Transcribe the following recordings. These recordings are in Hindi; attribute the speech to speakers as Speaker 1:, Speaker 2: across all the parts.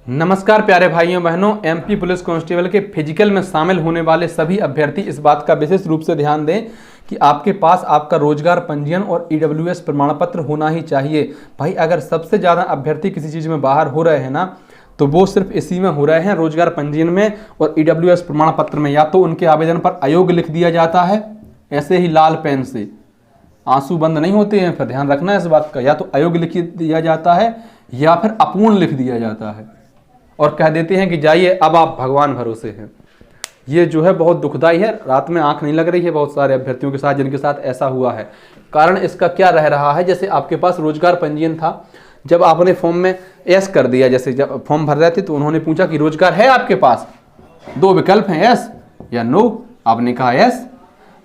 Speaker 1: नमस्कार प्यारे भाइयों बहनों, एमपी पुलिस कांस्टेबल के फिजिकल में शामिल होने वाले सभी अभ्यर्थी इस बात का विशेष रूप से ध्यान दें कि आपके पास आपका रोजगार पंजीयन और ईडब्ल्यूएस प्रमाण पत्र होना ही चाहिए। भाई अगर सबसे ज़्यादा अभ्यर्थी किसी चीज़ में बाहर हो रहे हैं ना, तो वो सिर्फ इसी में हो रहे हैं, रोजगार पंजीयन में और ईडब्ल्यूएस प्रमाण पत्र में। या तो उनके आवेदन पर अयोग्य लिख दिया जाता है ऐसे ही लाल पेन से, आंसू बंद नहीं होते हैं, फिर ध्यान रखना है इस बात का। या तो अयोग्य लिख दिया जाता है या फिर अपूर्ण लिख दिया जाता है और कह देते हैं कि जाइए अब आप भगवान भरोसे हैं। ये जो है बहुत दुखदाई है। रात में आंख नहीं लग रही है बहुत सारे अभ्यर्थियों के साथ जिनके साथ ऐसा हुआ है। कारण इसका क्या रह रहा है, जैसे आपके पास रोजगार पंजीयन था, जब आपने फॉर्म में एस कर दिया, जैसे जब फॉर्म भर रहे थे तो उन्होंने पूछा कि रोजगार है आपके पास, दो विकल्प हैं एस या नो, आपने कहा एस।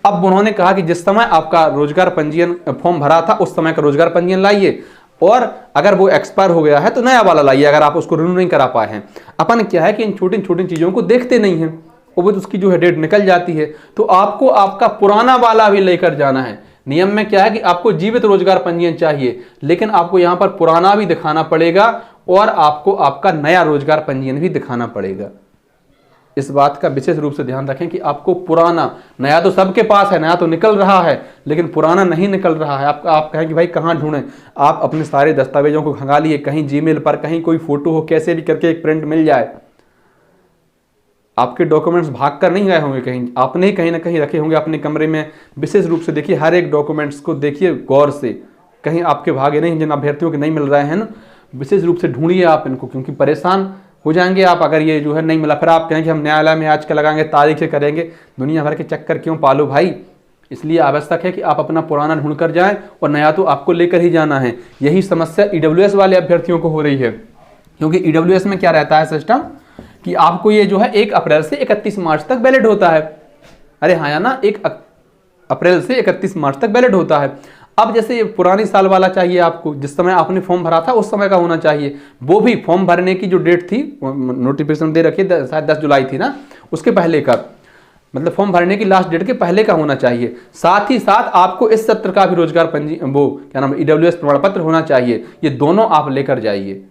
Speaker 1: अब उन्होंने कहा कि जिस समय आपका रोजगार पंजीयन फॉर्म भरा था उस समय का रोजगार पंजीयन लाइए, और अगर वो एक्सपायर हो गया है तो नया वाला लाइए अगर आप उसको रिन्यू नहीं करा पाए हैं। अपन क्या है कि इन छोटी छोटी चीज़ों को देखते नहीं हैं और वो उसकी जो है डेट निकल जाती है, तो आपको आपका पुराना वाला भी लेकर जाना है। नियम में क्या है कि आपको जीवित रोजगार पंजीयन चाहिए, लेकिन आपको यहाँ पर पुराना भी दिखाना पड़ेगा और आपको आपका नया रोजगार पंजीयन भी दिखाना पड़ेगा। इस बात का विशेष रूप से ध्यान रखें कि आपको पुराना, नया तो सबके पास है, नया तो निकल रहा है, लेकिन पुराना नहीं निकल रहा है। आप कहें कि भाई कहाँ ढूंढें, आप अपने सारे दस्तावेजों को खंगा लिए, कहीं जीमेल पर, कहीं कोई फोटो हो, कैसे भी करके एक प्रिंट मिल जाए। आपके डॉक्यूमेंट्स भाग कर नहीं गए होंगे कहीं, आपने ही कहीं ना कहीं रखे होंगे अपने कमरे में। विशेष रूप से देखिए, हर एक डॉक्यूमेंट्स को देखिए गौर से, कहीं आपके भागे नहीं। जिन अभ्यर्थियों के नहीं मिल रहे हैं ना, विशेष रूप से ढूंढिए आप इनको, क्योंकि परेशान हो जाएंगे आप अगर ये जो है नहीं मिला। फिर आप कहें कि हम न्यायालय में आज का लगाएंगे, तारीख से करेंगे, दुनिया भर के चक्कर क्यों पालो भाई। इसलिए आवश्यक है कि आप अपना पुराना ढूंढ कर जाएं और नया तो आपको लेकर ही जाना है। यही समस्या ईडब्ल्यूएस वाले अभ्यर्थियों को हो रही है, क्योंकि ईडब्ल्यूएस में क्या रहता है सिस्टम कि आपको ये जो है 1 अप्रैल से 31 मार्च तक वैलिड होता है। अरे हाँ या ना, 1 अप्रैल से 31 मार्च तक वैलिड होता है। अब जैसे ये पुरानी साल वाला चाहिए आपको, जिस समय आपने फॉर्म भरा था उस समय का होना चाहिए। वो भी फॉर्म भरने की जो डेट थी, नोटिफिकेशन दे रखी है शायद 10 जुलाई थी ना, उसके पहले का, मतलब फॉर्म भरने की लास्ट डेट के पहले का होना चाहिए। साथ ही साथ आपको इस सत्र का भी रोजगार वो क्या नाम, ईडब्ल्यूएस प्रमाण पत्र होना चाहिए। ये दोनों आप लेकर जाइए।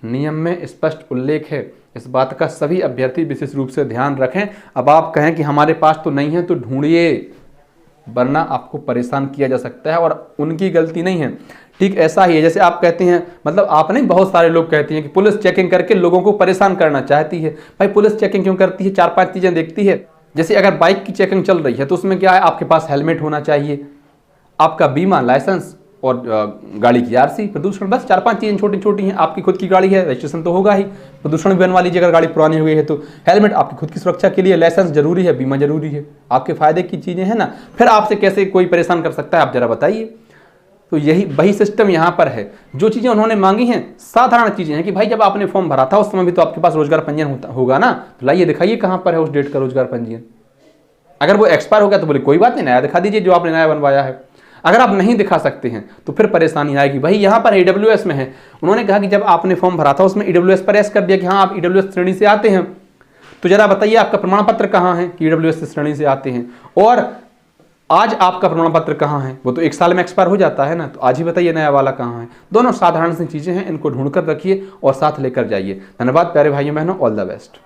Speaker 1: नियम में स्पष्ट उल्लेख है, इस बात का सभी अभ्यर्थी विशेष रूप से ध्यान रखें। अब आप कहें कि हमारे पास तो नहीं है, तो ढूंढिए, वरना आपको परेशान किया जा सकता है और उनकी गलती नहीं है। ठीक ऐसा ही है जैसे आप कहते हैं, मतलब आप नहीं, बहुत सारे लोग कहते हैं कि पुलिस चेकिंग करके लोगों को परेशान करना चाहती है। भाई पुलिस चेकिंग क्यों करती है? 4-5 चीजें देखती है। जैसे अगर बाइक की चेकिंग चल रही है तो उसमें क्या है, आपके पास हेलमेट होना चाहिए, आपका बीमा, लाइसेंस और गाड़ी की आरसी, प्रदूषण, बस 4-5 चीजें छोटी छोटी हैं। आपकी खुद की गाड़ी है, रजिस्ट्रेशन तो होगा ही, प्रदूषण भी बनवा लीजिए अगर गाड़ी पुरानी हो गई है तो। हेलमेट आपकी खुद की सुरक्षा के लिए, लाइसेंस जरूरी है, बीमा जरूरी है, आपके फायदे की चीजें हैं ना। फिर आपसे कैसे कोई परेशान कर सकता है, आप जरा बताइए। तो यही वही सिस्टम यहाँ पर है। जो चीजें उन्होंने मांगी हैं साधारण चीजें हैं कि भाई जब आपने फॉर्म भरा था उस समय भी तो आपके पास रोजगार पंजीयन होगा ना, तो लाइए दिखाइए कहाँ पर है उस डेट का रोजगार पंजीयन। अगर वो एक्सपायर हो गया तो बोले कोई बात नहीं, नया दिखा दीजिए जो आपने नया बनवाया है। अगर आप नहीं दिखा सकते हैं तो फिर परेशानी आएगी। भाई यहाँ पर ईडब्ल्यूएस में है, उन्होंने कहा कि जब आपने फॉर्म भरा था उसमें ईडब्ल्यूएस पर एस कर दिया कि हाँ आप ईडब्ल्यूएस श्रेणी से आते हैं, तो जरा बताइए आपका प्रमाण पत्र कहाँ है कि ईडब्ल्यूएस श्रेणी से आते हैं, और आज आपका प्रमाण पत्र कहाँ है? वो तो 1 साल में एक्सपायर हो जाता है ना, तो आज ही बताइए नया वाला कहाँ है। दोनों साधारण सी चीजें हैं, इनको ढूंढ कर रखिए और साथ लेकर जाइए। धन्यवाद प्यारे भाइयों बहनों, ऑल द बेस्ट।